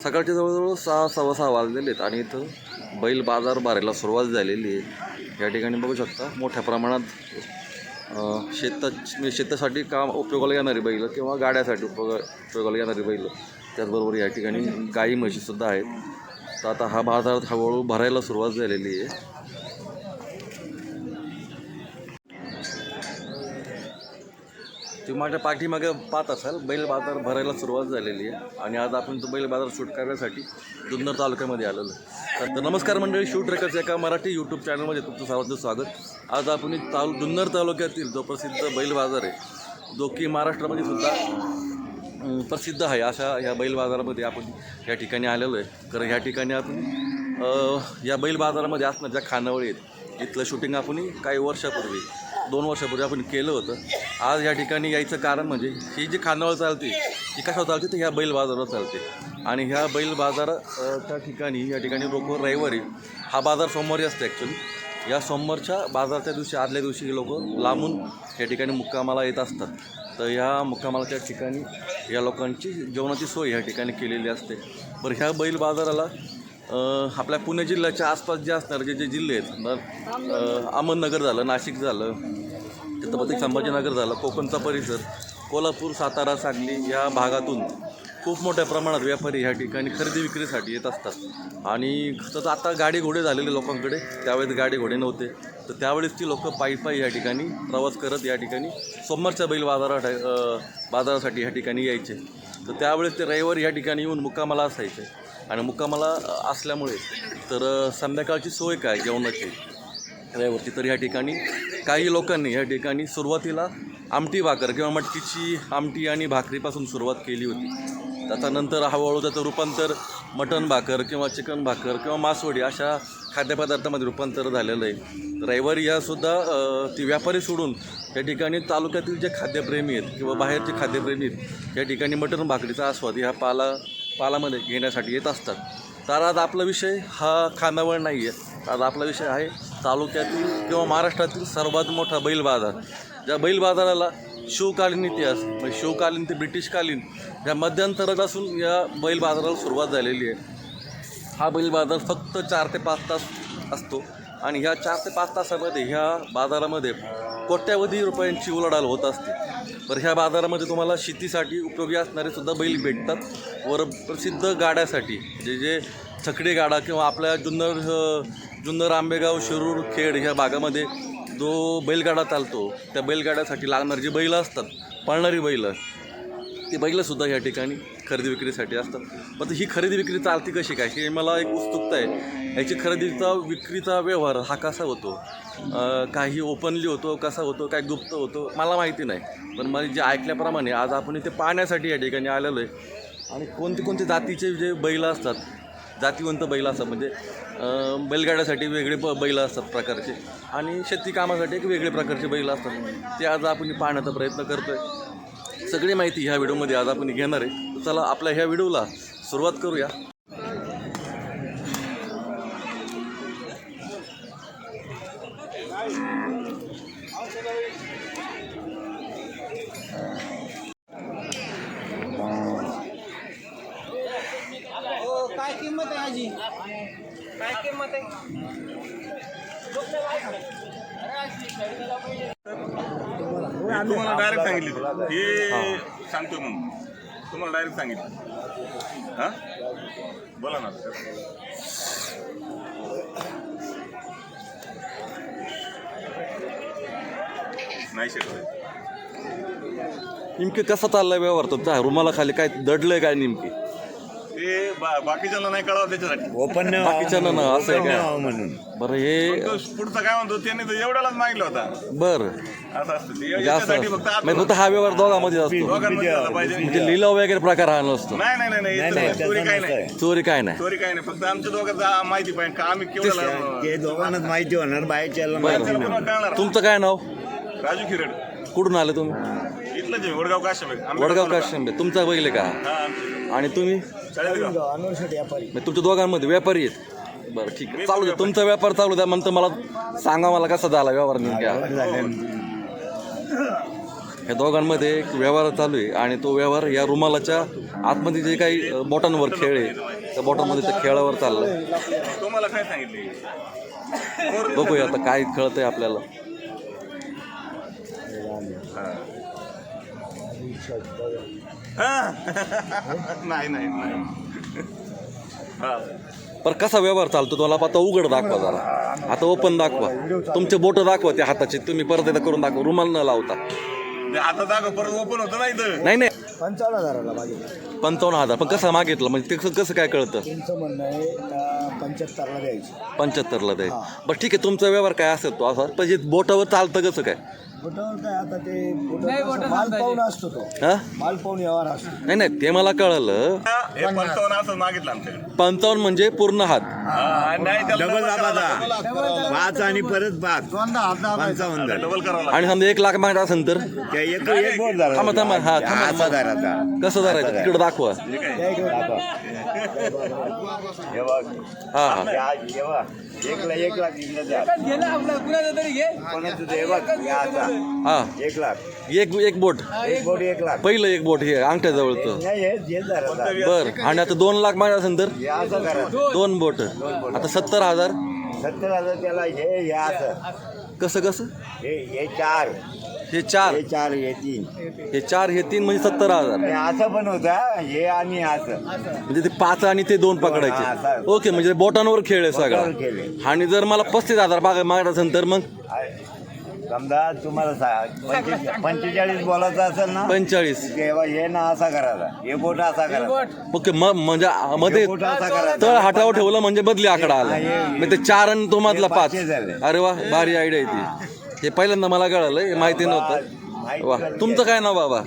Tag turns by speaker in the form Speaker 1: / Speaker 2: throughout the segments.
Speaker 1: सकाळचे जवळजवळ 6:15 वाजलेले आहेत आणि इथं बैल बाजार भरायला सुरुवात झालेली आहे. या ठिकाणी बघू शकता मोठ्या प्रमाणात शेतासाठी काम उपयोगाला येणारी बैल किंवा गाड्यासाठी उपयोगाला येणारी बैल, त्याचबरोबर या ठिकाणी गाई म्हशीसुद्धा आहेत. तर आता हा बाजार हळूहळू भरायला सुरुवात झालेली आहे. तुम्ही माझ्या पाठीमागे पाहत असाल बैल बाजार भरायला सुरुवात झालेली आहे आणि आज आपण तो बैल बाजार शूट करण्यासाठी जुन्नर तालुक्यामध्ये आलेलो आहे. तर नमस्कार मंडळी, शूट ट्रेकर्स एका मराठी यूट्यूब चॅनलमध्ये तुमचं सर्वांचं स्वागत. आज आपण जुन्नर तालुक्यातील जो प्रसिद्ध बैल बाजार आहे, जो की महाराष्ट्रामध्ये सुद्धा प्रसिद्ध आहे, अशा ह्या बैल बाजारामध्ये आपण या ठिकाणी आलेलो आहे. तर ह्या ठिकाणी आपण या बैल बाजारामध्ये असणाऱ्या ज्या खानावळी आहेत, इथलं शूटिंग आपण काही वर्षापूर्वी 2 वर्षापूर्वी आपण केलं होतं. आज या ठिकाणी यायचं कारण म्हणजे ही जी खानावळ चालते ही कशावर चालते, तर ह्या बैल बाजारावर चालते. आणि ह्या बैल बाजाराच्या ठिकाणी या ठिकाणी लोक रविवारी, हा बाजार सोमवारी असतो ॲक्च्युली, या सोमवारच्या बाजाराच्या दिवशी आदल्या दिवशी लोक लांबून या ठिकाणी मुक्कामाला येत असतात. तर ह्या मुक्कामालाच्या ठिकाणी या लोकांची जेवणाची सोय ह्या ठिकाणी केलेली असते. बरं, ह्या बैल बाजाराला आपल्या पुणे जिल्ह्याच्या आसपास जे असणारे जे जिल्हे आहेत, अहमदनगर झालं, नाशिक झालं, छत्रपती संभाजीनगर झालं, कोकणचा परिसर, कोल्हापूर, सातारा, सांगली या भागातून खूप मोठ्या प्रमाणात व्यापारी ह्या ठिकाणी खरेदी विक्रीसाठी येत असतात. आणि तर आता गाडी घोडे झालेले लोकांकडे, त्यावेळेस गाडी घोडे नव्हते, तर त्यावेळेस ती लोक पायी या ठिकाणी प्रवास करत या ठिकाणी सोमवारच्या बैल बाजारासाठी ह्या ठिकाणी यायचे. तर त्यावेळेस ते रविवारी ह्या ठिकाणी येऊन मुक्कामाला असायचे. आणि मुक्कामाला असल्यामुळे तर संध्याकाळची सोय काय जेवणाची रविवारची, तर ह्या ठिकाणी काही लोकांनी ह्या ठिकाणी सुरुवातीला आमटी भाकर किंवा मटकीची आमटी आणि भाकरीपासून सुरुवात केली होती. त्याच्यानंतर हळूहळू त्याचं रूपांतर मटण भाकर किंवा चिकन भाकर किंवा मासवडी अशा खाद्यपदार्थामध्ये रूपांतर झालेलं आहे. रविवारी यासुद्धा ती व्यापारी सोडून या ठिकाणी तालुक्यातील जे खाद्यप्रेमी आहेत किंवा बाहेरचे खाद्यप्रेमी आहेत, या ठिकाणी मटण भाकरीचा आस्वाद ह्या पालामध्ये घेण्यासाठी येत असतात. तर आज आपला विषय हा खानावळ नाही आहे, आज आपला विषय आहे तालुक्यातील किंवा महाराष्ट्रातील सर्वात मोठा बैल बाजार. ज्या बैल बाजाराला शिवकालीन इतिहास, म्हणजे शिवकालीन ते ब्रिटिशकालीन या मध्यंतरापासून या बैल बाजाराला सुरुवात झालेली आहे. हा बैल बाजार फक्त 4 ते 5 तास असतो आणि ह्या 4 ते 5 तासामध्ये ह्या बाजारामध्ये कोट्यावधी रुपयांची उलाढाल होत असते. तर ह्या बाजारामध्ये तुम्हाला शेतीसाठी उपयोगी असणारे सुद्धा बैल भेटतात. वर प्रसिद्ध गाड्यासाठी जे छकडी गाडा किंवा आपल्या जुन्नर, आंबेगाव, शिरूर, खेड ह्या भागामध्ये जो बैलगाडा चालतो, त्या बैलगाड्यासाठी लागणारी जी बैलं असतात, पळणारी बैलं, ती बैलंसुद्धा या ठिकाणी खरेदी विक्रीसाठी असतात. पण ही खरेदी विक्री चालती कशी काय, ही मला एक उत्सुकता आहे. याची खरेदीचा विक्रीचा व्यवहार हा कसा होतो, काही ओपनली होतो, कसा होतो, काय गुप्त होतो, मला माहिती नाही. पण मला जे ऐकल्याप्रमाणे आज आपण इथे पाहण्यासाठी या ठिकाणी आलेलो आहे. आणि कोणते जातीचे जे बैल असतात, जातीवंत बैल असतात, म्हणजे बैलगाड्यासाठी वेगळे बैल असतात प्रकारचे आणि शेती कामासाठी एक वेगळे प्रकारचे बैल असतात, ते आज आपण पाहण्याचा प्रयत्न करतो आहे. सगळी माहिती ह्या व्हिडिओमध्ये आज आपण घेणार आहे. तर चला आपल्या ह्या व्हिडिओला सुरुवात करूया.
Speaker 2: काय किंमत आहे आजी, काय किंमत आहे?
Speaker 3: तुम्हाला डायरेक्ट सांगितलं हे सांगतो म्हणून तुम्हाला डायरेक्ट सांगितलं. हां बोला ना. नाही शकत.
Speaker 1: नेमके कसा चाललाय व्यवहार तुमचा, रुमाला खाली काय दडलंय काय नेमकी?
Speaker 3: ते बाकीच्याला नाही कळावं त्याच्यासाठी.
Speaker 4: ओपन
Speaker 1: बाकीच्यानं ना असं आहे का?
Speaker 4: म्हणून
Speaker 1: बरं, हे
Speaker 3: पुढचा काय म्हणतो त्याने तर एवढ्यालाच मागितलं होता.
Speaker 1: बरं,
Speaker 3: असं असतं ते.
Speaker 1: म्हणजे
Speaker 3: याच्यासाठी
Speaker 1: असं
Speaker 3: फक्त
Speaker 1: म्हणजे फक्त हा व्यवहार दोघांमध्ये असतो,
Speaker 3: दोघांमध्ये झाला पाहिजे.
Speaker 1: म्हणजे लिलाव वगैरे प्रकार हा नसतो.
Speaker 3: नाही याचं चोरी काय नाही,
Speaker 1: चोरी काय नाही.
Speaker 3: चोरी काय नाही. फक्त आमच्या दोघांचा माहिती पाहिजे का आम्ही केवढ्याला.
Speaker 4: ते दोघांनाच माहिती होणार, बाहेरच्याला माहिती
Speaker 1: बरं,
Speaker 4: नाही.
Speaker 3: कळणार.
Speaker 1: तुमचं काय नाव?
Speaker 3: राजू खिरड,
Speaker 1: कुठून आले तुम्ही?
Speaker 3: इथलंच आहे, वडगाव काश्यप.
Speaker 1: वडगाव काश्यप. तुमचा बैल आहे का? आणि तुम्ही? म्हणजे तुमच्या दोघांमध्ये व्यापारी आहेत. बरं, ठीक आहे, चालू द्या तुमचा व्यापार चालू द्या. म्हणतं मला सांगा, मला कसा झाला व्यवहार नेमक्या? ह्या दोघांमध्ये एक व्यवहार चालू आहे आणि तो व्यवहार या रुमालाच्या आतमध्ये जे काही बोटांवर खेळ आहे त्या बोटांमध्ये त्या खेळावर चाललाय.
Speaker 3: तुम्हाला काय सांगितले?
Speaker 1: बघूया आता काय कळतंय आपल्याला.
Speaker 3: नाही नाही नाही. हा.
Speaker 1: पर कसा व्यवहार चालतो तुम्हाला आता उघड दाखवा जरा. आता ओपन दाखवा. तुमचे बोटं दाखवा त्या हाताचे. तुम्ही परत एकदा करून दाखवा रुमाल न लावता.
Speaker 3: ते आता दाखव परत ओपन होतं नाही तर.
Speaker 1: नाही नाही
Speaker 2: 55,000ला मागितलं.
Speaker 1: 55,000. पण कसं मागितलं म्हणजे ते कसं काय कळतं?
Speaker 2: तुमचं म्हणणं आहे का 75ला द्यायची?
Speaker 1: 75ला द्याय. बरं ठीक आहे तुमचा व्यवहार काय असेल तो असा पण जे बोटावर चालतं कसं काय?
Speaker 2: बोटावर काय आता ते माल पाहून असतो तो.
Speaker 1: हां
Speaker 2: माल पाहून व्यवहार असतो.
Speaker 1: नाही ते मला कळलं.
Speaker 3: हे 55 असं मागितलं आमच्याकडे.
Speaker 1: 55 म्हणजे पूर्ण हात.
Speaker 3: नाही त्याला
Speaker 4: डबल दाबाचा 5 आणि परत 5 55
Speaker 3: डबल करावं
Speaker 1: आणि समजा 1 लाख मागत असेल तर
Speaker 4: त्या एक बोट झाला
Speaker 1: थांबा थांबा हा थांबा
Speaker 4: असा धराचा.
Speaker 1: कसं धरायचं तिकडे दाखवा.
Speaker 4: हे बघ
Speaker 1: हा हा
Speaker 4: हे बघ 1 लाख इकडे द्या. कोणाचं ते हे बघ हे असा
Speaker 1: हा
Speaker 4: 1 लाख
Speaker 1: एक बोट
Speaker 4: एक बोट 1 लाख
Speaker 1: पहिलं एक बोट हे अंगठ्याजवळचं.
Speaker 4: नाही हे धराचा
Speaker 1: बर आणि आता 2 लाख मागत असेल तर
Speaker 4: हे असं करायचं
Speaker 1: 2 बोट. आता 70,000
Speaker 4: 70,000 त्याला हे असं
Speaker 1: कसं
Speaker 4: हे 4
Speaker 1: हे 4
Speaker 4: हे 4 हे 3
Speaker 1: हे 4 हे 3 म्हणजे 70,000.
Speaker 4: हे असं पण होतं हे आणि असं
Speaker 1: म्हणजे ते 5 आणि ते 2 पकडायचे. ओके म्हणजे बोटांवर खेळ आहे
Speaker 4: बोटांवर
Speaker 1: सगळा.
Speaker 4: खेळ आहे.
Speaker 1: आणि जर मला 35,000 मागत असेल तर मग
Speaker 4: समजा तुम्हाला 45 बोलायचं असेल ना
Speaker 1: 45.
Speaker 4: तेव्हा हे ना असा करायचा हे बोट असा करायचा
Speaker 1: ओके म्हणजे मध्ये
Speaker 4: बोट असा करायचा
Speaker 1: तळ हातावर ठेवलं म्हणजे बदली आकडा आला. मग ते 4 आणि तो मधला 5.
Speaker 4: झाले.
Speaker 1: अरे वा भारी आयडिया आहे ती. हे पहिल्यांदा मला कळालं हे माहिती नव्हतं. वा तुमचं काय नाव बाबा?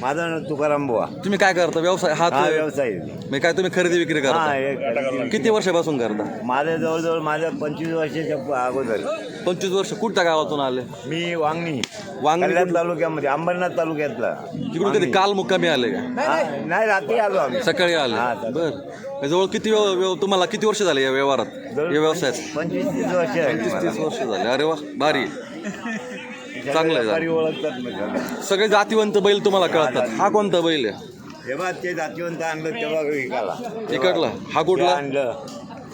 Speaker 4: माझं नाव तुकाराम बुवा.
Speaker 1: तुम्ही काय करता व्यवसाय हात
Speaker 4: हा व्यवसाय
Speaker 1: मी काय तुम्ही खरेदी विक्री
Speaker 4: हा
Speaker 1: करता? किती वर्षापासून करता?
Speaker 4: माझ्या जवळजवळ माझ्या 25 वर्षाच्या अगोदर
Speaker 1: 25 वर्ष. कुठच्या गावातून आले?
Speaker 4: मी वांगणी
Speaker 1: वांगणी
Speaker 4: कल्याण तालुक्यामध्ये अंबरनाथ तालुक्यातला
Speaker 1: तिकडून कधी काल मुक्कामी आले का?
Speaker 4: नाही रात्री आलो आम्ही
Speaker 1: सकाळी
Speaker 4: हा,
Speaker 1: आले. बर जवळ किती तुम्हाला किती वर्ष झाले या व्यवहारात या व्यवसायात?
Speaker 4: 25-30 वर्ष आहे
Speaker 1: 30 वर्ष झाले. अरे वा भारी चांगलं आहे.
Speaker 4: व्यापारी ओळखतात म्हणजे
Speaker 1: सगळे जातीवंत बैल तुम्हाला कळतात. हा कोणता बैल आहे?
Speaker 4: तेव्हा ते जातीवंत आणलं तेव्हा विकाला
Speaker 1: इकडला हा कुठला?
Speaker 4: आणलं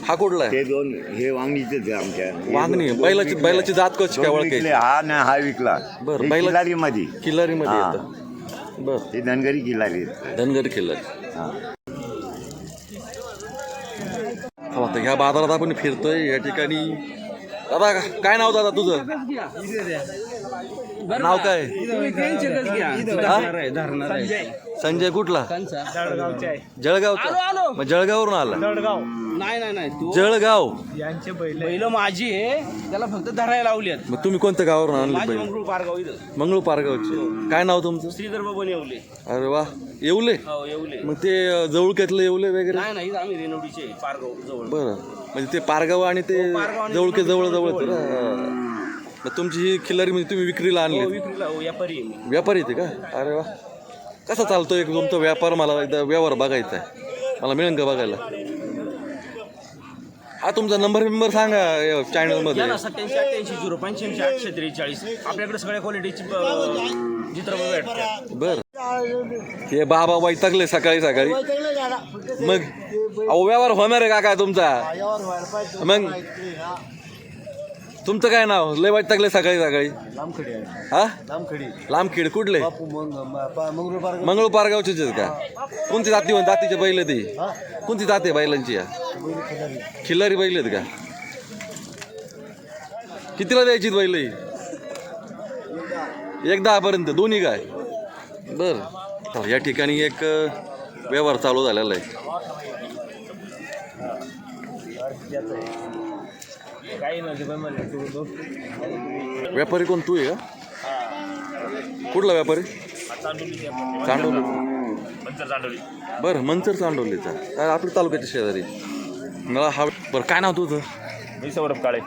Speaker 1: हा कुठला आहे?
Speaker 4: ते 2 हे वांगणीचेच आहे आमच्या हे
Speaker 1: वांगणी
Speaker 4: दोन
Speaker 1: बैलाची जात कशी काय
Speaker 4: दोन
Speaker 1: ओळखायची?
Speaker 4: विकले. हा ना हा विकला
Speaker 1: बरं,
Speaker 4: हे किल्लारी मध्ये
Speaker 1: किल्लारी मध्ये
Speaker 4: हा.
Speaker 1: येतं. बर
Speaker 4: ते धनगरी किल्लारी आहेत.
Speaker 1: धनगरी किल्लारी.
Speaker 4: हा.
Speaker 1: आता ह्या बाजारात आपण फिरतोय या ठिकाणी. दादा काय नाव दादा तुझं? नाव काय? संजय कुठला? जळगावचा. मग जळगाववरून आला?
Speaker 5: नाही
Speaker 1: जळगाव.
Speaker 2: यांचे बैल
Speaker 5: पहिलं माझी आहे त्याला फक्त धरायला लावल्यात.
Speaker 1: मग तुम्ही कोणत्या गावावरून आणले
Speaker 5: माझी
Speaker 1: बैल?
Speaker 5: मंगळूर पारगाव इथं
Speaker 1: मंगळूर पारगावचे. काय नाव तुमचं?
Speaker 5: श्रीधर बाबा येवले.
Speaker 1: अरे वा येवले.
Speaker 5: हो येवले.
Speaker 1: मग ते जवळक्यातलं येवले वगैरे?
Speaker 5: नाही नाही आम्ही रेनवडीचे पारगाव जवळ.
Speaker 1: बरं म्हणजे ते पारगाव आणि ते जवळके जवळ मग तुमची ही खिल्लारी म्हणजे तुम्ही विक्रीला आणली?
Speaker 5: विक्रीला व्यापारी आहे मी.
Speaker 1: व्यापारी ते का? अरे वा कसा चालतोय तुमचा व्यापार? मला एकदा व्यवहार बघायचा आहे. मला मिळेल का बघायला? हा तुमचा नंबर सांगा चॅनलमध्ये.
Speaker 5: 87 88 085 843. आपल्याकडे सगळ्या क्वालिटीची चित्रपट भेटतात.
Speaker 1: बर हे बाबा वैतागले सकाळी मग अहो व्यवहार होणार आहे का काय तुमचा? मग तुमचं काय नाव? लय वैतागले सकाळी
Speaker 2: लांबखडी आहे.
Speaker 1: हा
Speaker 2: लांबखडी
Speaker 1: लांबखेड कुठले?
Speaker 2: मंगळूर पारगाव.
Speaker 1: मंगळूर पारगावचेच आहेत का? कोणती जातीचे बैल ती? कोणती जाती आहे बैलांची? या खिल्लारी बैल आहेत का? कितीला द्यायची बैल? 1-10 पर्यंत दोन्ही काय? बर या ठिकाणी एक व्यवहार चालू झालेला आहे.
Speaker 5: काही नव्हते पण
Speaker 1: व्यापारी कोण तू आहे का? कुठला व्यापारी? चांडोली. बरं मंचर चांडोलीचा. काय आपल्या तालुक्याच्या शेजारी? मला हा बरं काय नाव तुझं?
Speaker 3: मी सौरभ काळे.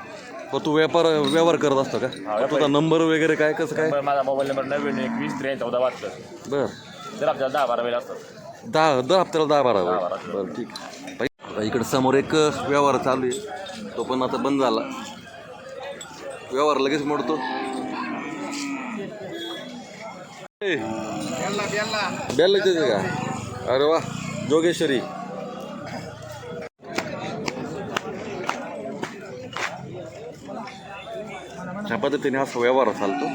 Speaker 1: तू व्यवहार करत असतो का? तुझा नंबर वगैरे काय कसं काय?
Speaker 3: माझा मोबाईल नंबर 91 20
Speaker 1: बरं
Speaker 3: जर आपल्याला 10-12 वेळ असतात.
Speaker 1: दर हप्त्याला 10-12 बरं ठीक आहे. आता इकडे समोर एक व्यवहार चालू आहे तो पण आता बंद झाला. व्यवहार लगेच मोडतो. बेल देते का? अरे वा, जोगेश्वरी. अशा पद्धतीने हा व्यवहार चालतो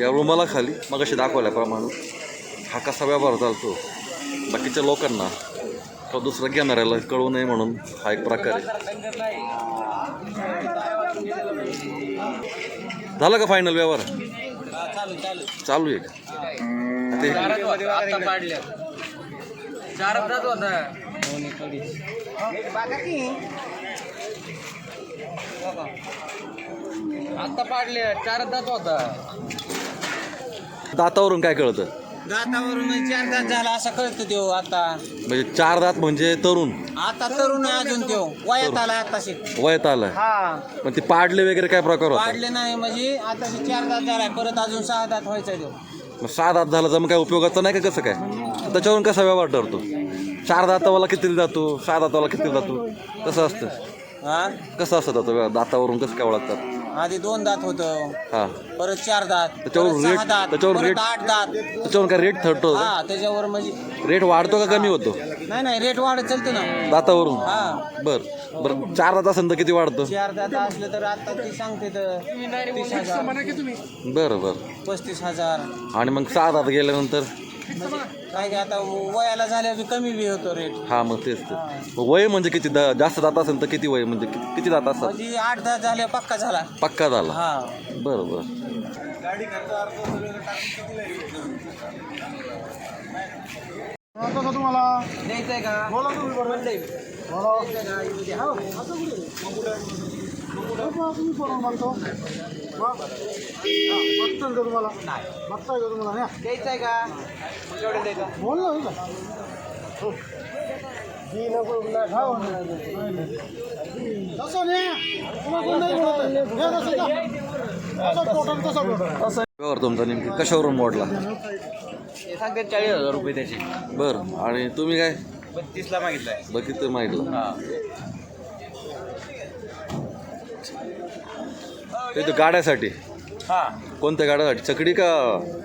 Speaker 1: या रुमाला खाली मग अशी दाखवल्याप्रमाणे हा कसा व्यवहार चालतो बाकीच्या लोकांना किंवा दुसरं घेणाऱ्याला कळू नये म्हणून हा एक प्रकार आहे. झाला का फायनल व्यवहार? चालू आहे का? ते
Speaker 2: आता पाडले 4 दात होता.
Speaker 1: दातावरून काय कळतं?
Speaker 2: दातावरून 4 दात झाला असं कळतं त्यो आता.
Speaker 1: म्हणजे 4 दात म्हणजे तरुण,
Speaker 2: आता तरुण आहे अजून त्यो, वयात आला आताशी.
Speaker 1: वयात आलाय.
Speaker 2: हा
Speaker 1: पण ते पाडले वगैरे काय प्रकार होता?
Speaker 2: पाडले नाही म्हणजे आताशी 4 दात झालाय, परत अजून 6 दात व्हायचा त्यो.
Speaker 1: मग 6 दात झाला तर मग काय उपयोगाचा नाही का? कसं काय त्याच्यावरून कसा व्यवहार ठरतो? 4 दातावाला किती जातो, 6 दातावाला किती जातो, कसं असतं?
Speaker 2: हा
Speaker 1: कसं असतं त्याचं दातावरून कसं काय ओळखतात?
Speaker 2: आधी 2 दात होतं,
Speaker 1: हां,
Speaker 2: परत 4 दात,
Speaker 1: त्याच्यावर
Speaker 2: परत
Speaker 1: रेट-
Speaker 2: 6 दात,
Speaker 1: त्याच्यावर
Speaker 2: परत
Speaker 1: रेट-
Speaker 2: 8 दात.
Speaker 1: त्याच्यावरून काय रेट ठरतो?
Speaker 2: हा त्याच्यावर म्हणजे
Speaker 1: रेट वाढतो का कमी होतो
Speaker 2: नाही रेट वाढत चालतो ना.
Speaker 1: दातावरून?
Speaker 2: हा
Speaker 1: बरं 4 दात असेल तर किती वाढतं?
Speaker 2: 4 दात असलं तर आता ती सांगते तर 30,000,
Speaker 1: बरं
Speaker 2: 35,000.
Speaker 1: आणि मग 6 दात गेल्यानंतर?
Speaker 2: काय की आता वयाला झाल्यावर कमी बी होतो रेट.
Speaker 1: हा मग तेच तर. वय म्हणजे किती जास्त दात असेल तर किती वय म्हणजे किती दात असतात?
Speaker 2: म्हणजे 8 दात झाले पक्का झाला.
Speaker 1: पक्का झाला.
Speaker 2: हा
Speaker 1: बरं
Speaker 2: द्यायचंय का? बोला तुम्ही बरोबर द्यायचंय का? केवढं द्यायचं?
Speaker 1: व्यवहार तुमचा नेमकी कशावरून मोडला?
Speaker 5: हे सांगते 40,000 रुपये त्याचे.
Speaker 1: बरं, आणि तुम्ही काय
Speaker 5: 32ला मागितलाय.
Speaker 1: बघितलं माहितलं? ते तर गाड्यासाठी.
Speaker 5: हा
Speaker 1: कोणत्या गाड्यासाठी? चकडी का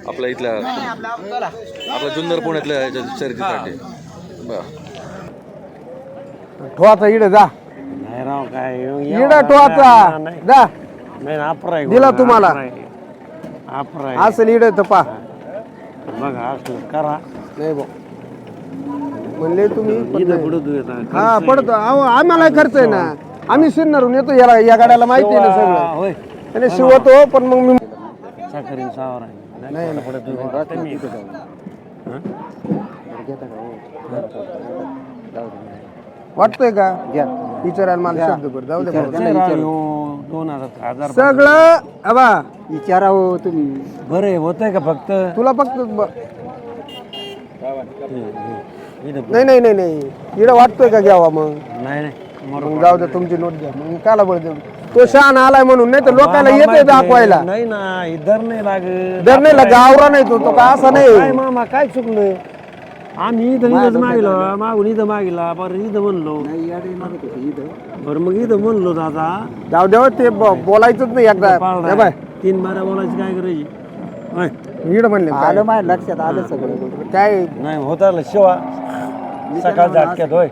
Speaker 1: आपल्या इथल्या आपल्या जुन्नर पुण्यातल्या ह्याच्या शर्यतीसाठी? बरं,
Speaker 6: ठोचा इडे जा
Speaker 4: नाही राव काय
Speaker 6: इडे ठोचा जा
Speaker 4: नाही अपराय
Speaker 6: दिला तुम्हाला
Speaker 4: अपराय
Speaker 6: असेल इडे तर पा
Speaker 4: बघा असलं करा
Speaker 6: नाही भाऊ म्हणले तुम्ही पण
Speaker 4: इथं
Speaker 6: नाही.
Speaker 4: पुढे तू येतात
Speaker 6: हा पडतो अहो आम्हाला खर्च आहे ना. आम्ही सिन्नरून येतो या गाड्याला माहिती आहे ना सगळं.
Speaker 4: होय
Speaker 6: आणि शिवतो पण मग मी
Speaker 4: साखरी सावर आहे नाही पुढे तू
Speaker 6: वाटतोय का विचारायला मला शब्द कर जाऊ दे भाऊ.
Speaker 4: 2,000
Speaker 6: सगळं अबा
Speaker 2: विचारावं तुम्ही.
Speaker 4: बरे होतंय का फक्त
Speaker 6: तुला फक्त
Speaker 4: इथं
Speaker 6: नाही इडं वाटतोय का घ्यावा मग
Speaker 4: नाही
Speaker 6: मग जाऊ दे तुमची नोट घ्या मग काला बळ तो शान आलाय म्हणून नाही तर लोकांना येतोय दाखवायला.
Speaker 4: नाही ना दर नाही लागत
Speaker 6: दर नाही लागा आवरा नाही तो का असं
Speaker 4: काय
Speaker 6: नाही.
Speaker 4: मामा काय चुकलोय आम्ही इथंच मागितलं मागून इथं मागितला बरं इथं म्हणलो बरं मग इथं म्हणलो दादा
Speaker 6: जाऊ देव ते बोलायचंच नाही एकदा हे बाय
Speaker 4: 3 बारा बोलायची काय करायची होय.
Speaker 6: इड म्हणले
Speaker 2: आलं माझ्या लक्षात आलं सगळं.
Speaker 6: काय
Speaker 4: नाही होत आलं शिवा सकाळ झटक्यात होय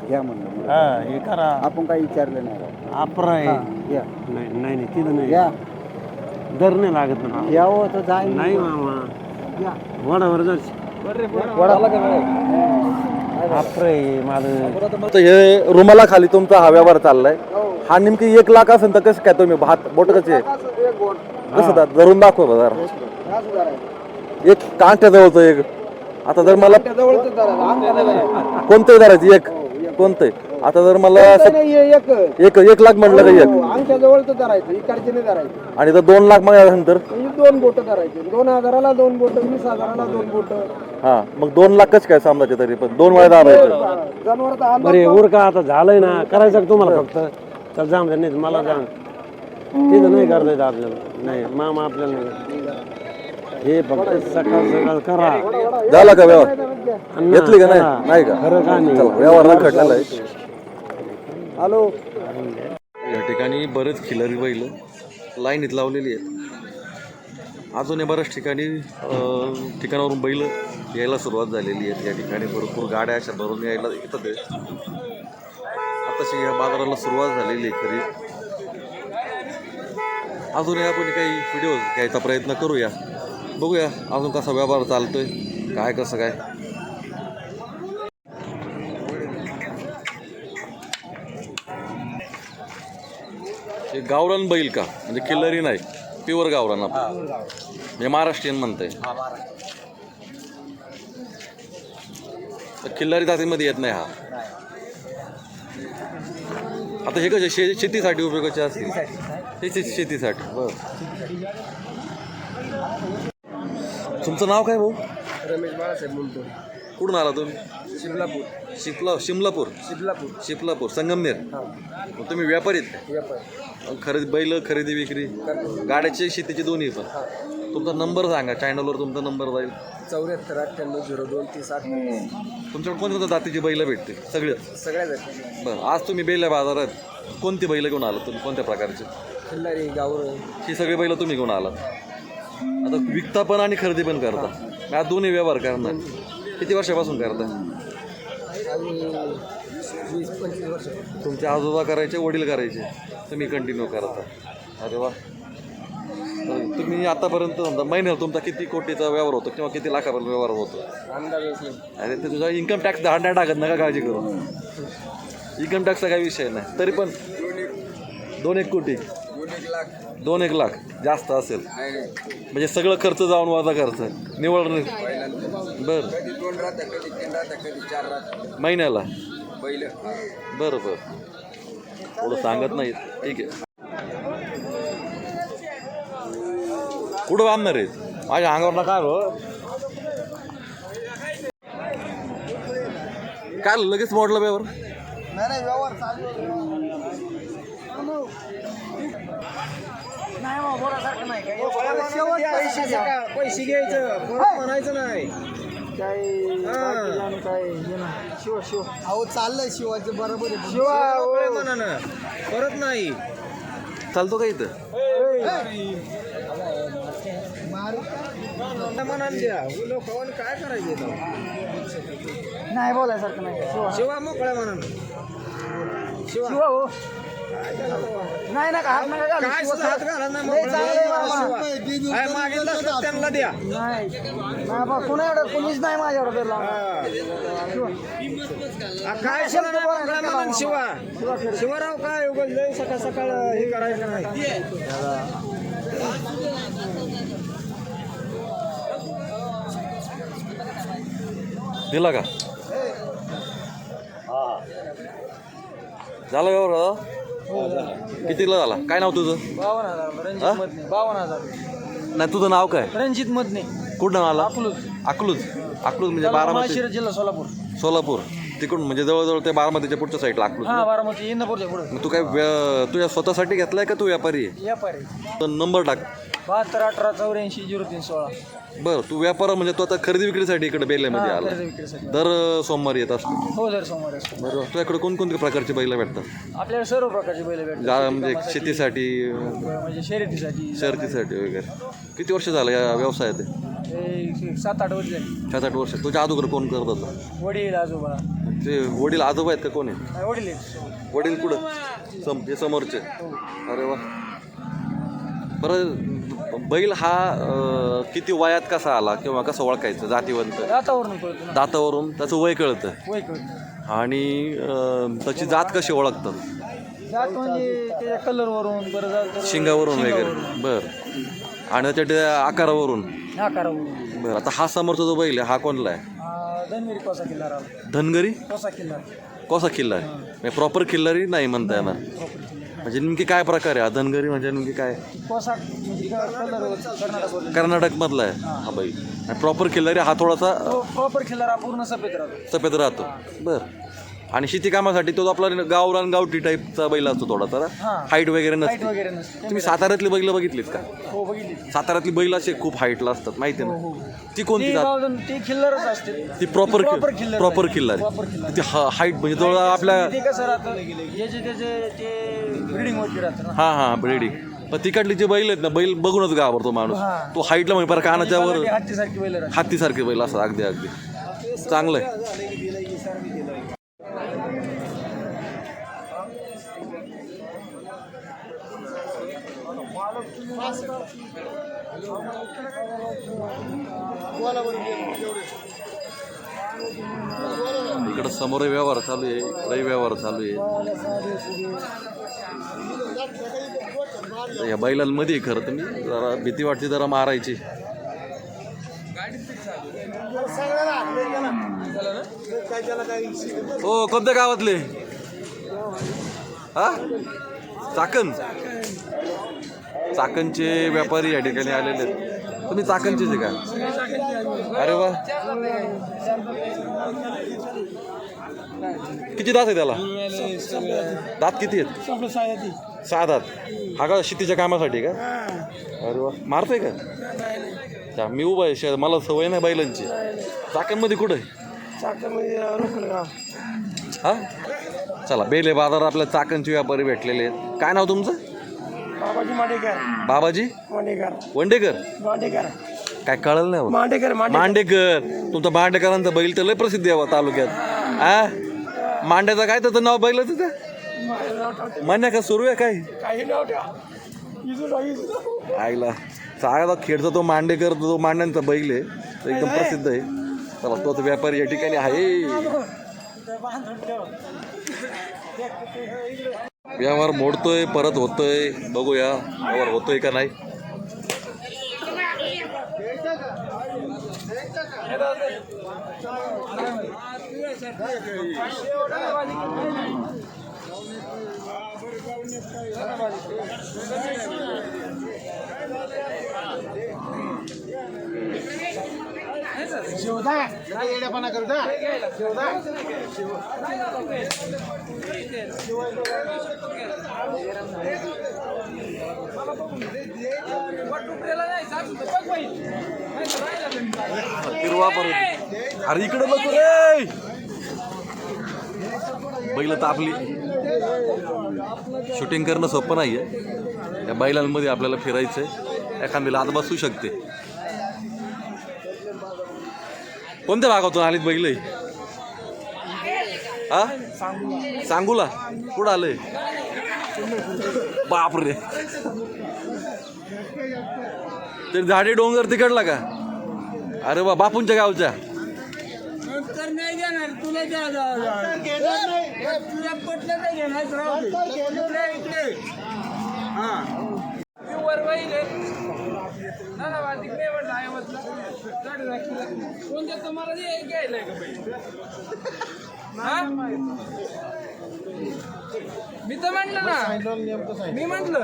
Speaker 2: घ्या म्हणलं,
Speaker 4: हा हे करा
Speaker 2: आपण काही विचारलं नाही.
Speaker 4: अपराय
Speaker 2: घ्या
Speaker 4: नाही तिथं नाही
Speaker 2: घ्या
Speaker 4: दर नाही लागत ना
Speaker 2: घ्यावं तर जाईल.
Speaker 4: नाही मामा वडावर जायचं अपराय माझं.
Speaker 1: तर हे रुमाला खाली तुमचा हा व्यवहार चाललाय. हा नेमकी 1 लाख असेल तर कसं काय तुम्ही बोट कसे कसं धरून दाखव बाजार एक कांट्याजवळचं एक. आता जर मला कोणतंही धरायचं एक कोणतंही. आता जर मला एक 1 लाख म्हटलं का एक
Speaker 6: आमच्या जवळच धरायचं इकडचे नाही धरायचं.
Speaker 1: आणि जर 2 लाख मागायनंतर
Speaker 6: 2 बोट धरायचे 2,000ला 2 बोट 20,000ला 2 बोट.
Speaker 1: हा मग 2 लाख कसं काय समजायचे तरी पण 2 वेळा दाबायचं.
Speaker 6: जनावर तर
Speaker 4: बरे उर का आता झालंय ना करायचं का तुम्हाला फक्त चल जाम दे नाही मला जाम तिथं नाही करता येत आपल्याला नाही मामा आपल्याला नाही हे फक्त सकाळ करा
Speaker 1: झाला का व्यवहार? घेतली का नाही का?
Speaker 4: खरं का नाही
Speaker 1: चला व्यवहार रखडलेला आहे.
Speaker 6: हॅलो
Speaker 1: या ठिकाणी बरेच खिलारी बैल लाईनीत लावलेली आहेत. अजूनही बऱ्याच ठिकाणावरून बैल यायला सुरुवात झालेली आहे. या ठिकाणी भरपूर गाड्या अशा भरून यायला येतात. आताशी या बाजाराला सुरुवात झालेली आहे खरी. अजूनही आपण काही व्हिडिओ घ्यायचा प्रयत्न करूया, बघूया अजून कसा व्यवहार चालतोय, काय कसं काय. हे गावरान बैल का, म्हणजे किल्लरी नाही, प्युअर गावरान आपण म्हणजे महाराष्ट्रीयन म्हणताय. तर किल्लारी जातीमध्ये येत नाही हा. आता हे कसे शेतीसाठी उपयोगाचे असतील, शेतीसाठी. बरं, तुमचं नाव काय भाऊ?
Speaker 6: रमेश बाळासाहेब म्हणतो.
Speaker 1: कुठून आला तुम्ही? शिपलापूर संगमनेर. मग तुम्ही व्यापारी आहेत? खरेदी खरेदी विक्री गाड्याची शेतीची दोन्ही पण. तुमचा नंबर सांगा, चॅनलवर तुमचा नंबर जाईल.
Speaker 6: 7498023008.
Speaker 1: तुमच्याकडे कोणत्या जातीची बैल भेटते?
Speaker 6: सगळ्या
Speaker 1: बरं, आज तुम्ही बैल बाजारात कोणती बैल घेऊन आलात तुम्ही? कोणत्या प्रकारचे?
Speaker 6: खिल्लारी गावरण
Speaker 1: ही सगळी बैल तुम्ही घेऊन आलात. आता विकता पण आणि खरेदी पण करता, या दोन्ही व्यवहार करणार. किती वर्षापासून करता?
Speaker 6: 20-25 वर्ष.
Speaker 1: तुमचे आजोबा करायचे, वडील करायचे, तुम्ही कंटिन्यू करता. अरे वा. तुम्ही आतापर्यंत समजा महिन्याला तुमचा किती कोटीचा व्यवहार होतो किंवा किती लाखापर्यंत व्यवहार होतो? अरे ते तुझा इन्कम टॅक्स नाही टाकत, नका काळजी करू. इन्कम टॅक्सचा काही विषय नाही. तरी पण 2-1 कोटी, 2-1 लाख जास्त असेल म्हणजे सगळं खर्च जाऊन वाजा खर्च निवड. बरं, महिन्याला? बरं, थोडं सांगत नाही. ठीक आहे. कुठं बांधणार आहेत? माझ्या अंगावर काय हो, काय लगेच मोडलं व्यवहार?
Speaker 6: नाही व्यवहार चालू
Speaker 2: पैसे घ्यायचं, परत म्हणायचं नाही.
Speaker 6: अहो चाललंय शिवाचं बरोबर आहे.
Speaker 2: शिवा म्हणा ना, परत नाही.
Speaker 1: चालतो का इथं?
Speaker 2: मनाने द्या, लोकांना काय करायचे?
Speaker 6: नाही बोलायसारखं नाही.
Speaker 2: शिवा मोकळ्या मनानं. शिवा
Speaker 6: हो नाही ना हात नका घालू.
Speaker 2: काय सुद्धा हात घाला नाही, मोकळ्या मनानं. मागितलं असलं त्यांना द्या.
Speaker 6: नाही कुणा एवढं कोणीच नाही माझ्याकडे.
Speaker 2: काय शब्द मोकळ्या मनानं शिवा. शिवराव काय उगाच लय सकाळ सकाळ हे करायचं नाही.
Speaker 1: दिला का? झाला व्यवहार? कितीला झाला? काय नाव तुझं?
Speaker 2: 52,000.
Speaker 1: नाही, तुझं नाव काय?
Speaker 2: रणजित मधने.
Speaker 1: कुठं आला? अकलूज म्हणजे बारामती
Speaker 2: जिल्हा
Speaker 1: सोलापूर. तिकडून म्हणजे जवळजवळ ते बारामतीच्या पुढच्या साईडला अकलूज.
Speaker 2: बारामती इंदापूरच्या पुढे.
Speaker 1: मग तू काय तुझ्या स्वतःसाठी घेतलाय का तू व्यापारी आहे?
Speaker 2: व्यापारी.
Speaker 1: तर नंबर टाक.
Speaker 2: 7218840316.
Speaker 1: बरं, तू व्यापार म्हणजे तू आता खरेदी विक्रीसाठी इकडे बेल्यामध्ये आला. दर सोमवारी येत असतो?
Speaker 2: हो, दर सोमवारी असतो.
Speaker 1: बरोबर. तुझ्याकडे कोणकोणत्या प्रकारची बैल भेटतात?
Speaker 2: आपल्याला सर्व प्रकारची बैल भेटतात.
Speaker 1: म्हणजे शेतीसाठी,
Speaker 2: म्हणजे शर्यतीसाठी
Speaker 1: वगैरे. किती वर्ष झालं या व्यवसायात?
Speaker 2: 7-8 वर्ष झाली.
Speaker 1: 7-8 वर्ष. तुझ्या अगोदर कोण करत होतं?
Speaker 2: वडील आजोबा.
Speaker 1: ते वडील आजोबा आहेत का? कोण आहे
Speaker 2: वडील?
Speaker 1: वडील कुठं? हे समोरचे. अरे वा. बरं, बैल हा किती वयात कसा आला किंवा कसं ओळखायचं? जातीवंत
Speaker 2: दातावरून कळतं.
Speaker 1: दातावरून त्याचं वय कळतं. आणि त्याची जात कशी ओळखतात?
Speaker 2: जात म्हणजे त्याच्या कलरवरून, बरं
Speaker 1: शिंगावरून वगैरे. बरं. आणि त्याच्या आकारावरून. बरं. आता हा समोरचा जो बैल आहे हा कोणला आहे?
Speaker 2: धनगरी कोसा किल्ला.
Speaker 1: धनगरी
Speaker 2: कोसा
Speaker 1: किल्ला आहे म्हणजे प्रॉपर किल्लारी नाही म्हणता येणार. म्हणजे नेमकी काय प्रकार आहे हा धनगरी? म्हणजे नेमकी काय? कर्नाटक मधला आहे हा बैल. आणि प्रॉपर किल्लारी हा थोडासा
Speaker 2: प्रॉपर किल्ला पूर्ण सफेद राहतो.
Speaker 1: बरं. आणि शेती कामासाठी तो आपला गावरान गावठी टाईपचा बैल असतो थोडासा. हाईट वगैरे नसते. तुम्ही साताऱ्यातली बैल बघितलीत का?
Speaker 2: हो, बघितली.
Speaker 1: साताऱ्यातली बैल असे खूप हाईटला असतात, माहिती ना? ती कोणती जात?
Speaker 2: ती खिल्लारच असते.
Speaker 1: ती प्रॉपर किल्लारी. ती हाईट म्हणजे जवळ आपल्या
Speaker 2: कसं राहतं, त्याचे ब्रीडिंग वरती राहतं.
Speaker 1: हां ब्रीडिंग. पण तिकडली जे बैल आहेत ना, बैल बघूनच घाबरतो माणूस. तो हाईटला म्हणजे परत कानाच्या वर
Speaker 2: हत्तीसारखी बैल
Speaker 1: हत्तीसारखे बैल असतात. अगदी अगदी चांगलं आहे. इकडं समोर व्यवहार चालू आहे, इकडे व्यवहार चालू आहे. या बैलांमध्ये खरं तर मी जरा भीती वाटते जरा मारायची. हो, कोणत्या गावातले? हा, चाकणचे व्यापारी या ठिकाणी आलेले आहेत. तुम्ही चाकणचेच आहे का? अरे वा, किती दात आहे त्याला? दात किती आहेत? 6 दात. हा का शेतीच्या कामासाठी का? अरे वा, मारतोय का? मी उभा आहे, मला सवय नाही बैलांची. चाकणमध्ये कुठं आहे? हा, चला बेले बाजार आपल्या चाकणचे व्यापारी भेटलेले आहेत. काय नाव तुमचं? बाबाजी वंडेकर. काय कळलं नाही? मांडेकर. तुमचा मांडेकरांचा बैल तर लय प्रसिद्ध आहे तालुक्यात. हा, मांड्याचं काय त्याचं नाव बैल तिथं? मान्या का सुरू आहे काय? आईला चांगला खेळतो तो मांडेकर. तो मांड्यांचा बैल आहे, एकदम प्रसिद्ध आहे. चला, तोच व्यापारी या ठिकाणी आहे. व्यवहार मोडतोय, परत होतोय. बघूया व्यवहार होतोय का नाही. अरे इकडे बघ रे, बैल तर आपली. शूटिंग करणं सोपं नाहीये. या बैलांमध्ये आपल्याला फिरायचंय. एखाद्याला आत बसू शकते. कोणत्या भागातून आलीत बैल? हा, सांगूला. कुठं आलंय? बापरे, ते झाडे डोंगर तिकडला का? अरे वा, बापूंच्या गावच्या.
Speaker 2: मी तर म्हटलं ना, मी म्हटलं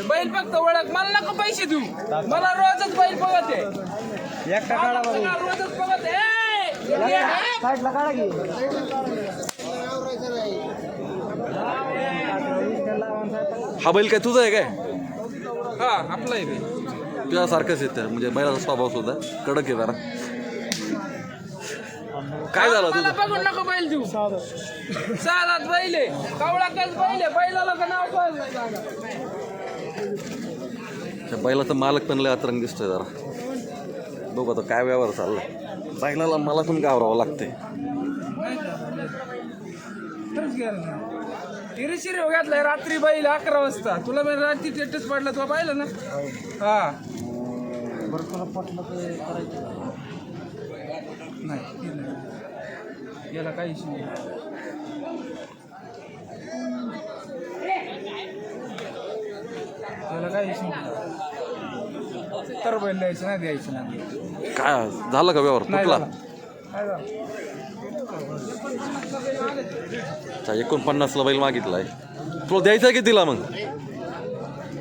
Speaker 2: बैल फक्त ओळख. मला नको पैसे देऊ, मला रोजच बैल बघत आहे. रोजच बघत आहे.
Speaker 1: हा बैल काय तुझा आहे काय?
Speaker 2: हा, आपला आहे.
Speaker 1: तुझ्यासारखंच येतं, म्हणजे बैलाचा स्वभाव सुद्धा कडक आहे जरा. काय झालं तुझं?
Speaker 2: बघून नको बैल देऊ. 6 दात बैल आहे, कवळाकच बैल आहे. बैलाला का नाव कळलं नाही सांगा.
Speaker 1: त्या बैलाचा मालक पण लय अतरंग दिसतोय जरा. बघू आता काय व्यवहार चाललाय. बैलाला मला पण गावरावं लागते.
Speaker 2: तिरीशिरी घातलाय रात्री बैल 11 वाजता. तुला मी रात्री टेटस पडला, तुला पाहिलं ना? हा, नाही याला काही इशू नाही. याला काही इशू नाही. तर बैल द्यायचं नाही, द्यायचं नाही.
Speaker 1: काय झालं का व्यवहार?
Speaker 2: नाही
Speaker 1: तुटला?
Speaker 2: झाला. काय झालं?
Speaker 1: 49ला बैल मागितलाय. तुला द्यायचा कितीला? मग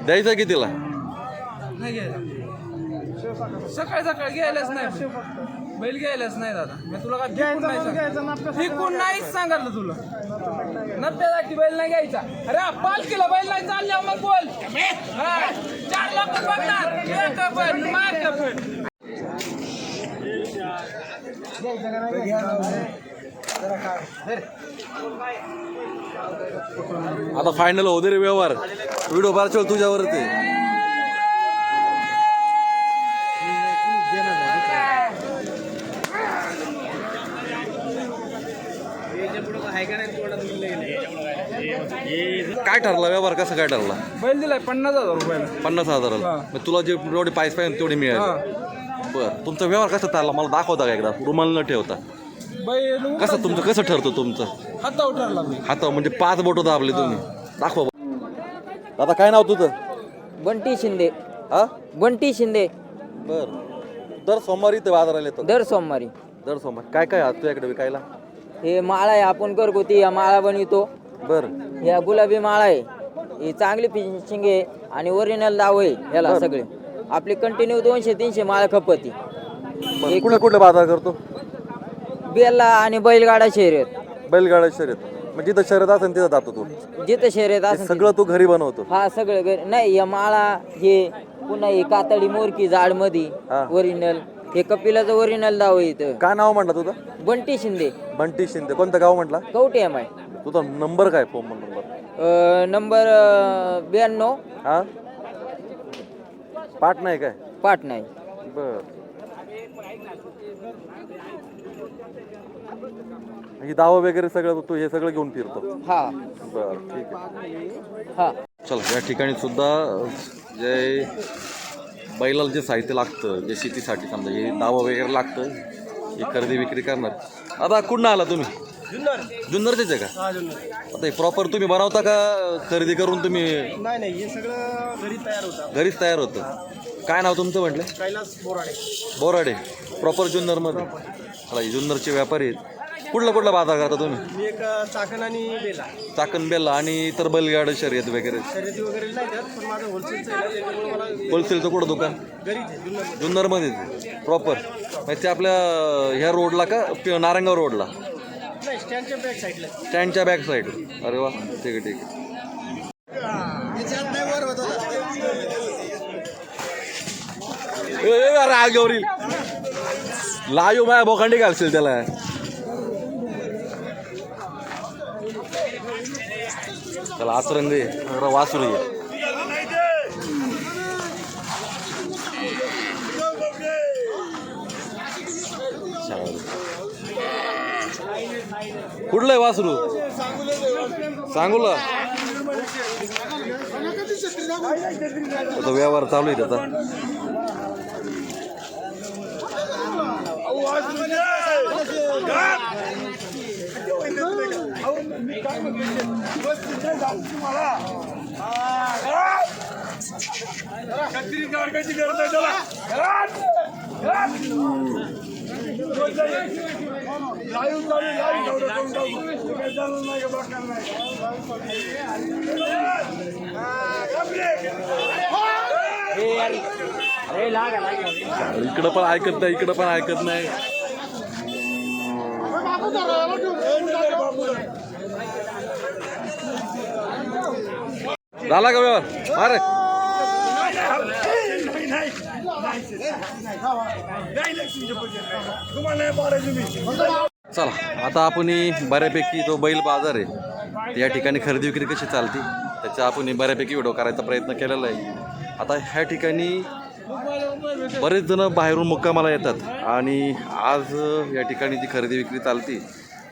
Speaker 1: द्यायचा कितीला?
Speaker 2: नाही घ्यायला. सकाळी सकाळी घ्यायलाच नाही बैल, घ्यायलाच नाही दादा. मी तुला काय विकून नाहीच सांगितलं तुला. 90साठी बैल नाही घ्यायचा. अरे 5 किलो बैल नाही चालल्या मग बोल. 4 लाख बघणार.
Speaker 1: आता फायनल होऊ दे रे व्यवहार. व्हिडिओ बारच्या तुझ्यावरच आहे. काय ठरला व्यवहार, कसा काय ठरला?
Speaker 2: बैल दिलाय 50,000 रुपयाला.
Speaker 1: 50,000. मग तुला जे जेवढे पायस पाहिजे तेवढे मिळाले. बरं, तुमचा व्यवहार कसा ठरला मला दाखवता का एकदा, रुमाल न ठेवता?
Speaker 2: बैल
Speaker 1: कसं तुमचं कसं ठरतं तुमचं?
Speaker 2: हातावर ठरला बैल.
Speaker 1: हाता म्हणजे 5 बोटं दाबले तुम्ही. दाखवा. दादा काय नाव तुझं?
Speaker 7: बंटी शिंदे.
Speaker 1: हा
Speaker 7: बंटी शिंदे.
Speaker 1: बर, दर सोमवारी इथे बाजाराला येतो.
Speaker 7: दर सोमवारी.
Speaker 1: दर सोमवारी काय काय आज तुझ्याकडे विकायला?
Speaker 7: हे माळा आहे, आपण घरगुती या माळा बनवितो.
Speaker 1: बरं
Speaker 7: या गुलाबी माळा आहे, ही चांगली फिनिशिंग आहे आणि ओरिजिनल दाव आहे याला सगळे. आपले कंटिन्यू 200-300 माळा खपती.
Speaker 1: कुठे कुठे बाजार करतो?
Speaker 7: बेला आणि बैलगाडा शर्यत.
Speaker 1: बैलगाडा शर्यत म्हणजे जिथं शर्यत असेल तिथं जातो तू?
Speaker 7: जिथं शर्यत
Speaker 1: हे
Speaker 7: असेल
Speaker 1: सगळं तू घरी बनवतो?
Speaker 7: हा सगळं घरी. नाही, या माळा हे पुन्हा हे कातडी मोरकी जाड मध्ये
Speaker 1: हा.
Speaker 7: ओरिजिनल. हे कपिलाचं ओरिजिनल दाव आहे इथं.
Speaker 1: काय नाव म्हटलं तुझं?
Speaker 7: बंटी शिंदे.
Speaker 1: बंटी शिंदे. कोणतं गाव म्हटला?
Speaker 7: Kavathe M I.
Speaker 1: तुझा नंबर काय? Phone number?
Speaker 7: नंबर 92.
Speaker 1: हा, पाठ नाही काय?
Speaker 7: पाठ नाही.
Speaker 1: बर, ही दावा वगैरे सगळं तू हे सगळं घेऊन फिरतो?
Speaker 7: हा.
Speaker 1: बर, ठीक आहे.
Speaker 7: हा.
Speaker 1: चला, या ठिकाणी सुद्धा जे बैलाला जे साहित्य लागतं, जे शेतीसाठी समजा हे दावा वगैरे लागतं, हे खरेदी विक्री करणार. आता कुठं आला तुम्ही? जुन्नरचेच आहे का? आता हे प्रॉपर तुम्ही बनवता का खरेदी करून तुम्ही?
Speaker 6: नाही, हे सगळं घरी तयार होतं.
Speaker 1: घरीच तयार होतं. काय नाव तुमचं म्हटलं?
Speaker 6: कैलास बोराडे.
Speaker 1: बोराडे. प्रॉपर जुन्नरमध्ये. मला जुन्नरचे व्यापारी आहेत. कुठला बाजार करता तुम्ही?
Speaker 6: मी एक चाकण आणि बेला.
Speaker 1: चाकण बेला आणि इतर बैलगाडा शर्यत वगैरे?
Speaker 6: शर्यती वगैरे नाही त्यात, पण माझं होलसेलचं आहे त्याच्यामुळे मला
Speaker 1: होलसेलचं कुठं दुकान?
Speaker 6: घरीच आहे जुन्नर.
Speaker 1: जुन्नरमध्ये प्रॉपर. म्हणजे ते आपल्या ह्या रोडला का नारायणगाव रोडला?
Speaker 6: नाही, स्टँडच्या बॅक साईडला.
Speaker 1: स्टँडच्या बॅक साईड. अरे वा, ठीक आहे ठीक आहे. अरे आगेवरील लाईव्ह माझ्या बोकांडी घालशील त्याला. त्याला आचरंग आहे, वासुरी आहे. कुठलं आहे वासरू? सांगूला. आता व्यवहार चालू आहे त्याचा. इकडं पण ऐकत नाही, इकडं पण ऐकत नाही. झाला का व्यवहार? अरे चला, आता आपण बऱ्यापैकी जो बैल बाजार आहे या ठिकाणी खरेदी विक्री कशी चालते त्याचा आपण बऱ्यापैकी व्हिडिओ करायचा प्रयत्न केलेला आहे. आता ह्या ठिकाणी बरेच जण बाहेरून मुक्कामाला येतात आणि आज या ठिकाणी जी खरेदी विक्री चालते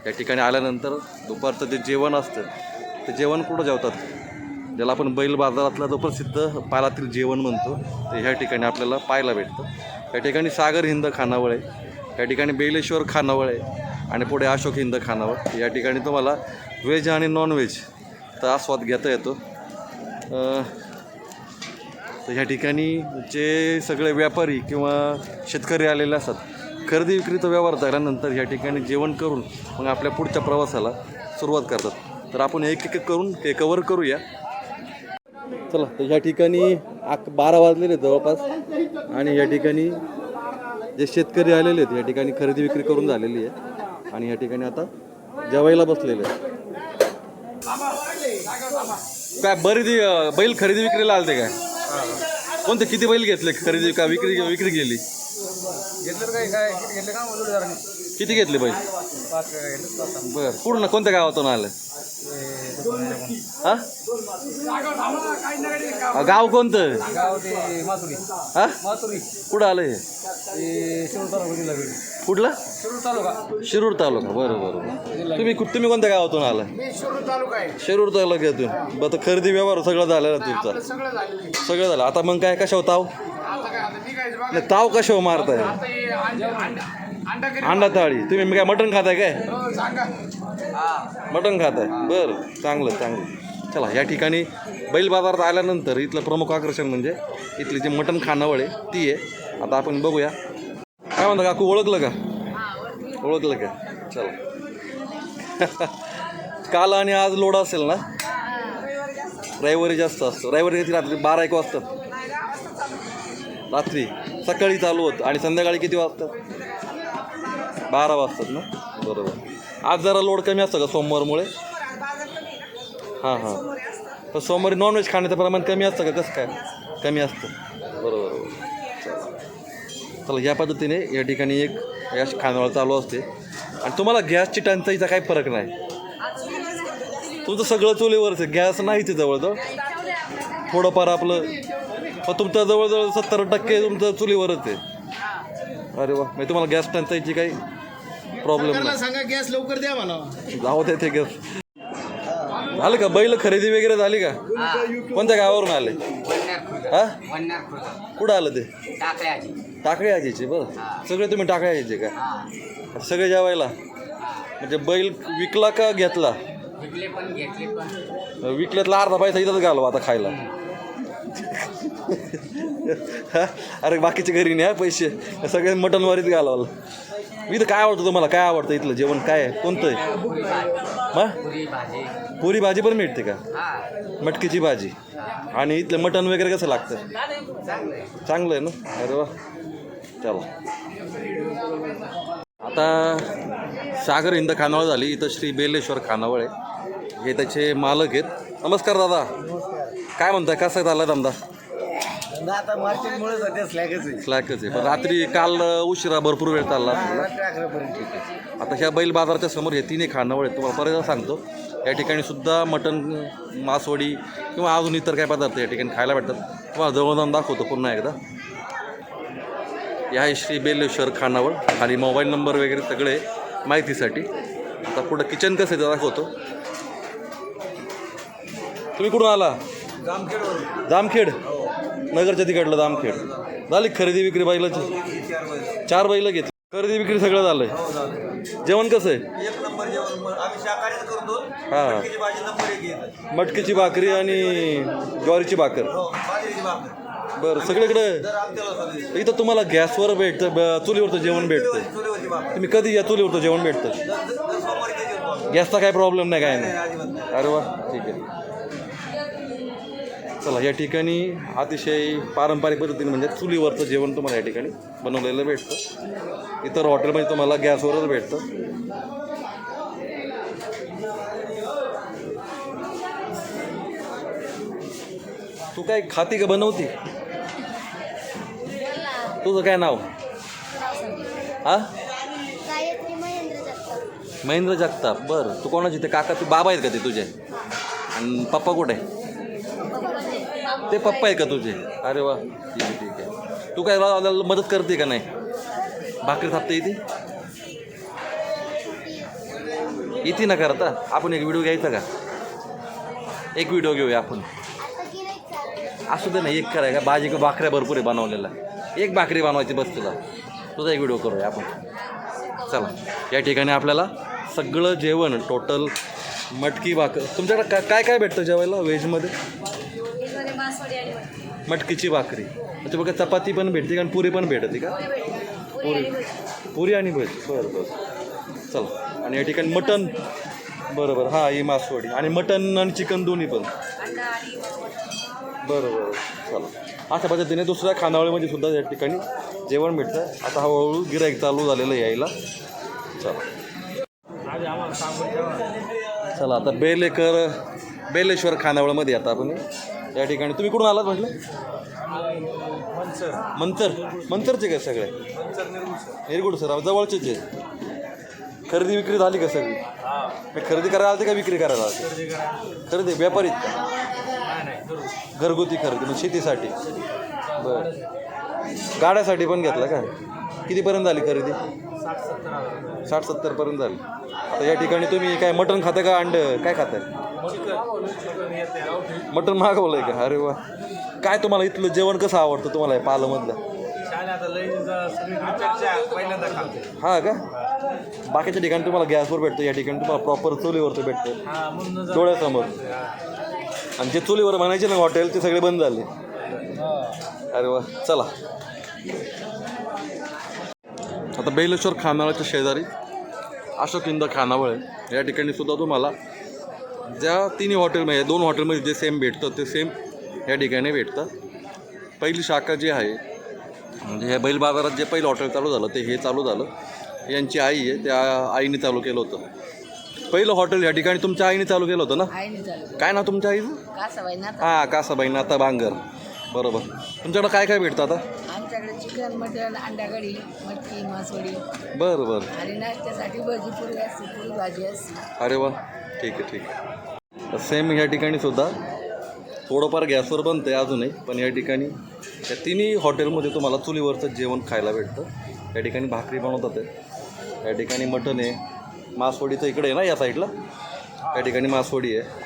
Speaker 1: या ठिकाणी आल्यानंतर दुपारचं जे जेवण असतं ते जेवण कुठं जेवतात, ज्याला आपण बैल बाजारातला जो प्रसिद्ध पालातील जेवण म्हणतो ते ह्या ठिकाणी आपल्याला पाहायला भेटतं. या ठिकाणी सागर हिंद खानावळ आहे, या ठिकाणी बेलेश्वर खानावळ आहे आणि पुढे अशोक हिंद खानावळ. या ठिकाणी तुम्हाला व्हेज आणि नॉन व्हेजचा आस्वाद घेता येतो. तर ह्या ठिकाणी जे सगळे व्यापारी किंवा शेतकरी आलेले असतात, खरेदी विक्रीचा व्यवहार झाल्यानंतर ह्या ठिकाणी जेवण करून मग आपल्या पुढच्या प्रवासाला सुरुवात करतात. तर आपण एक एक करून हे कवर करूया. चला, तर ह्या ठिकाणी 12 वाजलेले जवळपास आणि या ठिकाणी जे शेतकरी आलेले आहेत या ठिकाणी खरेदी विक्री करून झालेली आहे आणि या ठिकाणी आता जेवायला बसलेले आहेत. काय बरीच बैल खरेदी विक्रीला आलते काय? कोणते किती बैल घेतले खरेदी का विक्री केली?
Speaker 2: घेतलं काय काय घेतलं का जोडीदाराने
Speaker 1: किती घेतले बैल
Speaker 2: 5 घेतलं
Speaker 1: बरं पूर्ण कोणत्या गावातून आलं हा गाव कोणतं
Speaker 2: गाव ते मासुरी
Speaker 1: हा
Speaker 2: मासुरी
Speaker 1: कुठं आलं हे
Speaker 2: ते शिरूर तालुका
Speaker 1: कुठलं
Speaker 2: शिरूर तालुका
Speaker 1: शिरूर तालुका बरं बरं तुम्ही कोणत्या गावातून आला शिरूर तालुक्यातून बरं खरेदी व्यवहार सगळं झालेलं तुमचं सगळं झालं आता मग काय कशावर ताव नाही ताव कशावर मारताय अंडा थाळी तुम्ही काय मटण खाताय काय मटण खाताय बरं चांगलं चांगलं चला या ठिकाणी बैल बाजारात आल्यानंतर इथलं प्रमुख आकर्षण म्हणजे इथली जी मटण खानावळ आहे ती आहे आता आपण बघूया काय म्हणता काकू ओळखलं का ओळखलं का चला काल आणि आज लोड असेल ना रविवारी जास्त असतो रविवारी किती रात्री 12-1 वाजतात रात्री सकाळी चालू होतं आणि संध्याकाळी किती वाजतात 12 वाजतात ना बरोबर आज जरा लोड कमी असतं का सोमवारमुळे हां हां तर सोमवारी नॉनव्हेज खाण्याचं प्रमाण कमी असतं का कसं काय कमी असतं बरोबर चला या पद्धतीने या ठिकाणी एक गॅस खानावळ चालू असते आणि तुम्हाला गॅसची टंचाईचा काही फरक नाही तुमचं सगळं चुलीवरच आहे गॅस नाहीच आहे जवळजवळ थोडंफार आपलं पण तुमचं जवळजवळ 70% तुमचं चुलीवरच आहे अरे वा म्हणजे तुम्हाला गॅस टंचाईची काही प्रॉब्लेम नाही
Speaker 6: सांगा गॅस लवकर द्या मला
Speaker 1: जाऊ दे ते गॅस झालं का बैल खरेदी वगैरे झाली का कोणत्या गावावरून आले हा कुठं आलं ते टाकळी आजीचे बरं सगळे तुम्ही टाकळी आजीचे का सगळे जेवायला म्हणजे बैल विकला का घेतला विकल्यातला अर्धा पैसा इथंच घालवा आता खायला अरे बाकीचे घरी नाही पैसे सगळे मटनवारीच घालवलं इथं काय आवडतं तुम्हाला काय आवडतं इथलं जेवण काय आहे कोणतं आहे मग पुरी भाजी पण मिळते का मटकीची भाजी आणि इथलं मटण वगैरे कसं लागतं चांगलं आहे ना अरे वा चला आता सागर हिंद खानावळ झाली इथं श्री बेलेश्वर खानावळ आहे हे त्याचे मालक आहेत नमस्कार दादा काय म्हणताय कसा झाला धंदा
Speaker 6: आता मार्केटमुळे सध्या
Speaker 1: स्लॅकच आहे पण रात्री काल उशिरा भरपूर वेळ चालला आता ह्या बैल बाजाराच्या समोर हे 3 खानावळ आहेत तुम्हाला बरेचदा सांगतो या ठिकाणी सुद्धा मटण मासवडी किंवा अजून इतर काय पदार्थ या ठिकाणी खायला भेटतात तुम्हाला जवळ जाऊन दाखवतो पुन्हा एकदा या आहे श्री बेलेश्वर खानावळ आणि मोबाईल नंबर वगैरे सगळे माहितीसाठी आता पुढं किचन कसं आहे दाखवतो तुम्ही कुठून आला जामखेड नगरच्या तिकडलं जामखेड झाली खरेदी विक्री बैलाची 4 बैल घेतली खरेदी विक्री सगळं झालंय जेवण कसं आहे हां मटकीची भाकरी आणि ज्वारीची भाकर बरं सगळीकडे इथं तुम्हाला गॅसवर भेटतं चुलीवरचं जेवण भेटतं तुम्ही कधी या चुलीवरचं जेवण भेटतं गॅसचा काय प्रॉब्लेम नाही काय नाही अरे वा ठीक आहे चला या ठिकाणी अतिशय पारंपरिक पद्धतीने म्हणजे चुलीवरचं जेवण तुम्हाला या ठिकाणी बनवलेलं भेटतं इतर हॉटेलमध्ये तुम्हाला गॅसवरच भेटतं तू काय खाती का बनवती तुझं काय नाव हा महेंद्र जगताप बरं तू कोणाची ते काका तू बाबा आहेत का ते तुझे आणि पप्पा कुठे आहे ते पप्पा आहे का तुझे अरे वा ठीक आहे ठीक आहे तू काय मदत करते का नाही भाकरी थापते इथे ना करता आपण एक व्हिडिओ घ्यायचा का एक व्हिडिओ घेऊया आपण असू दे ना एक कराय का भाकऱ्या भरपूर आहे बनवलेला एक भाकरी बनवायची बस तुझा एक व्हिडिओ करूया आपण चला या ठिकाणी आपल्याला सगळं जेवण टोटल मटकी भाकर तुमच्याकडे काय काय भेटतं जेवायला व्हेजमध्ये मटकीची भाकरी अच्छा बघा चपाती पण भेटते का आणि पुरी पण भेटते का पुरी आणि भजी बरं बरं चला आणि या ठिकाणी मटन बरं हां ही मासवडी आणि मटन आणि चिकन दोन्ही पण बरं चला अशा पद्धतीने दुसऱ्या खानावळीमध्ये सुद्धा या ठिकाणी जेवण भेटतं आता हळूहळू गिऱ्हाईक चालू झालेलं यायला चला आता बेलेश्वर खानावळमध्ये आता आपण या ठिकाणी तुम्ही कुठून आलात म्हटलं मंचरचे का सगळे निरगुड सर जवळचेच आहे. खरेदी विक्री झाली का सगळी? मी खरेदी करायला आलते का विक्री करायला आलते? खरेदी व्यापारीत का? घरगुती खरेदी म्हणजे शेतीसाठी. बरं, गाड्यासाठी पण घेतला का? कितीपर्यंत झाली खरेदी? 60-70 पर्यंत झाली. आता या ठिकाणी तुम्ही काय मटण खाता का अंड काय खाताय? मटण मागवलंय का? अरे वा. काय तुम्हाला इथलं जेवण कसं आवडतं तुम्हाला पालमधलं? हा का? बाकीच्या ठिकाणी तुम्हाला गॅसवर भेटतं, या ठिकाणी तुम्हाला प्रॉपर चुलीवरचं भेटतं डोळ्यासमोर. आणि जे चुलीवर म्हणायचे ना हॉटेल ते सगळे बंद झाले. अरे वा. चला आता बेलेश्वर खानावळच्या शेजारी अशोक इंद खानावळ आहे. या ठिकाणी सुद्धा तुम्हाला ज्या तिन्ही हॉटेलमध्ये 2 हॉटेलमध्ये जे सेम भेटतं ते सेम या ठिकाणी भेटतं. पहिली शाखा जी आहे म्हणजे ह्या बैल बाजारात जे पहिलं हॉटेल चालू झालं ते हे चालू झालं. यांची आई आहे, त्या आईने चालू केलं होतं पहिलं हॉटेल. या ठिकाणी तुमच्या आईने चालू केलं होतं ना? काय नाव तुमच्या आईचं? हां, कासाबाई नाता बांगर. बरोबर. तुमच्याकडं काय काय भेटतं आता?
Speaker 8: आमच्याकडे चिकन, मटण, अंडा कढी, मटकी, मासवडी.
Speaker 1: बरं बरं.
Speaker 8: आणि नाश्त्यासाठी भजी पुरी असते, पुरी भाजी असते.
Speaker 1: अरे वा. ठीक आहे ठीक आहे. सेम या ठिकाणी सुद्धा थोडंफार गॅसवर बनतं आहे अजूनही, पण या ठिकाणी या तिन्ही हॉटेलमध्ये तुम्हाला चुलीवरचं जेवण खायला भेटतं. या ठिकाणी भाकरी बनवतात आहे, या ठिकाणी मटण आहे, मासवडीचं इकडे आहे ना या साईडला, या ठिकाणी मासवडी आहे.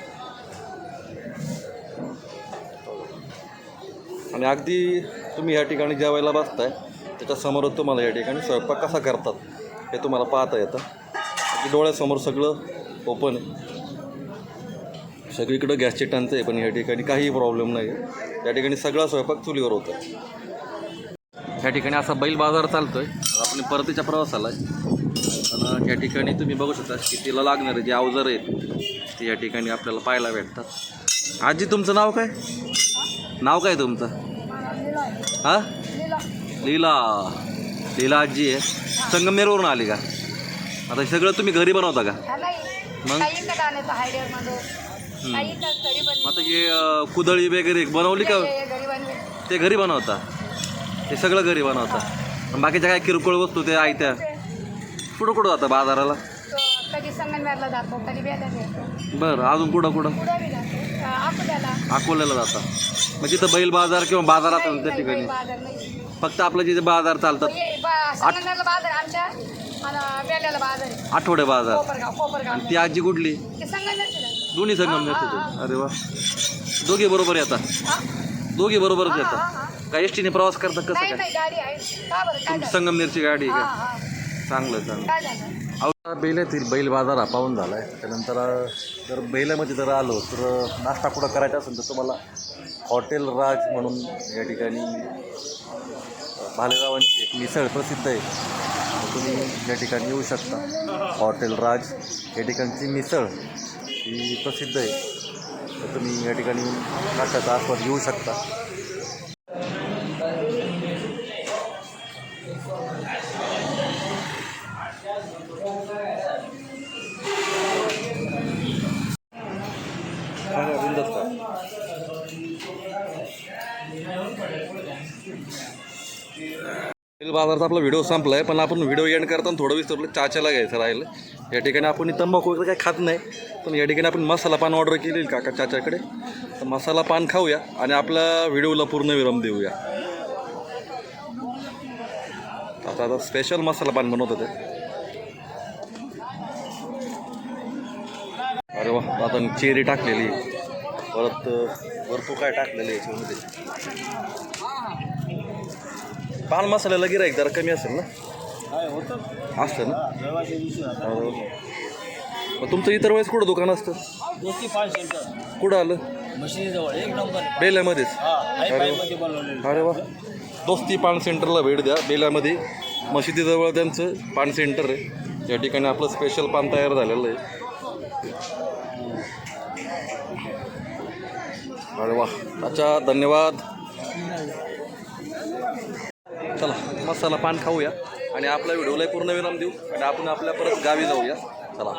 Speaker 1: आणि अगदी तुम्ही या ठिकाणी जेवायला बसताय त्याच्यासमोरच तुम्हाला या ठिकाणी स्वयंपाक कसा करतात हे तुम्हाला पाहता येतं. अगदी डोळ्यासमोर सगळं ओपन आहे. सगळीकडं गॅसची टंचाई आहे, पण या ठिकाणी काही प्रॉब्लेम नाही आहे. या ठिकाणी सगळा स्वयंपाक चुलीवर होतं. या ठिकाणी असा बैल बाजार चालतो आहे. आपण परतीच्या प्रवासाला आहे. पण या ठिकाणी तुम्ही बघू शकता की तिला लागणारे जे अवजार आहेत ते या ठिकाणी आपल्याला पाहायला भेटतात. आजी तुमचं नाव काय? नाव काय तुमचं? हां, लीला. लीला आजी आहे. संगमनेरवरून आली का? आता हे सगळं तुम्ही घरी बनवता का? मग आता हे कुदळी वगैरे बनवली का? ते घरी बनवता? ते सगळं घरी बनवता? बाकीच्या काय किरकोळ वस्तू ते आयत्या कुठं कुठं जातं बाजाराला?
Speaker 8: कधी संगमनेरला जातो, कधी बेल्याला जातो.
Speaker 1: बरं, अजून कुठं कुठं? अकोल्याला जाता. मग तिथं बैल बाजार किंवा बाजारात त्या ठिकाणी फक्त आपलं जिथे बाजार चालतात
Speaker 8: संगमनेरला बाजार आमच्या आणि बेल्याला बाजार आहे.
Speaker 1: आठवडे बाजार.
Speaker 8: कोपरगाव.
Speaker 1: आणि ती आजी कुठली?
Speaker 8: ते संगमनेरचे.
Speaker 1: दोन्ही संगमनेरचे. अरे वा. दोघी बरोबर येतात? दोघी बरोबरच येतात का? एसटीने प्रवास करतात कसं काय?
Speaker 8: नाही, गाडी आहे. का बरं, काय
Speaker 1: तुमची संगमनेरची गाडी आहे का? चांगलं चांगलं.
Speaker 8: काय झालं?
Speaker 1: बेल्यातील बैल बाजार हा पाहून झाला आहे. त्यानंतर जर बैलामध्ये जर आलो तर नाश्ता कुठं करायचा असेल तर तुम्हाला हॉटेल राज म्हणून या ठिकाणी भालेरावांची एक मिसळ प्रसिद्ध आहे. तुम्ही या ठिकाणी येऊ शकता. हॉटेल राज या ठिकाणची मिसळ ही प्रसिद्ध आहे. तर तुम्ही या ठिकाणी नाश्त्याचा आस्वाद घेऊ शकता. बाजारात आपला व्हिडिओ संपला आहे, पण आपण व्हिडिओ एंड करताना थोडं विसरलो, चाच्याला घ्यायचं राहिलं. या ठिकाणी आपण तंबाखू वगैरे काही खात नाही, पण या ठिकाणी आपण मसाला पान ऑर्डर केलेली काका चाच्याकडे. तर मसाला पान खाऊया आणि आपल्या व्हिडिओला पूर्ण विराम देऊया. आता स्पेशल मसाला पान बनवत होते. अरे वा. आता चेरी टाकलेली, परत भरपूर काय टाकलेलं आहे याच्यामध्ये. पान मसाल्याला गिराईक जरा कमी असेल ना? असतं ना? मग तुमचं इतर वेळेस कुठं दुकान असतं? कुठं आलं? बेल्यामध्येच? अरे वा. दोस्ती पान सेंटरला भेट द्या. बेल्यामध्ये मशिदीजवळ त्यांचं पान सेंटर आहे. या ठिकाणी आपलं स्पेशल पान तयार झालेलं आहे. अरे वा. अच्छा, धन्यवाद. चला मसाला पान खाऊया आणि आपल्या व्हिडिओला पूर्ण विराम देऊ आणि आपण आपल्या परत गावी जाऊया. चला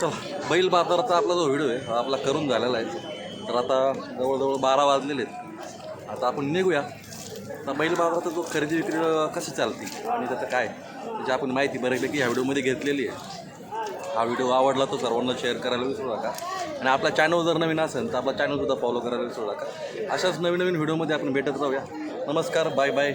Speaker 1: चला. बैल बाजाराचा आपला जो व्हिडिओ आहे हा आपला करून झालेला आहे. तर आता जवळजवळ 12 वाजलेले आहेत. आता आपण निघूया. आता बैल बाजाराचा जो खरेदी विक्री कशी चालते आणि त्याचं काय त्याची आपण माहिती बऱ्यापैकी ह्या व्हिडिओमध्ये घेतलेली आहे. हा व्हिडिओ आवडला तर सर्वांना शेअर करायला विसरू नका आणि आपला चॅनल जर नवीन असेल तर आपला चॅनलसुद्धा फॉलो करायला विसरू नका. अशाच नवीन नवीन व्हिडिओमध्ये आपण भेटत राहूया. नमस्कार, बाय बाय.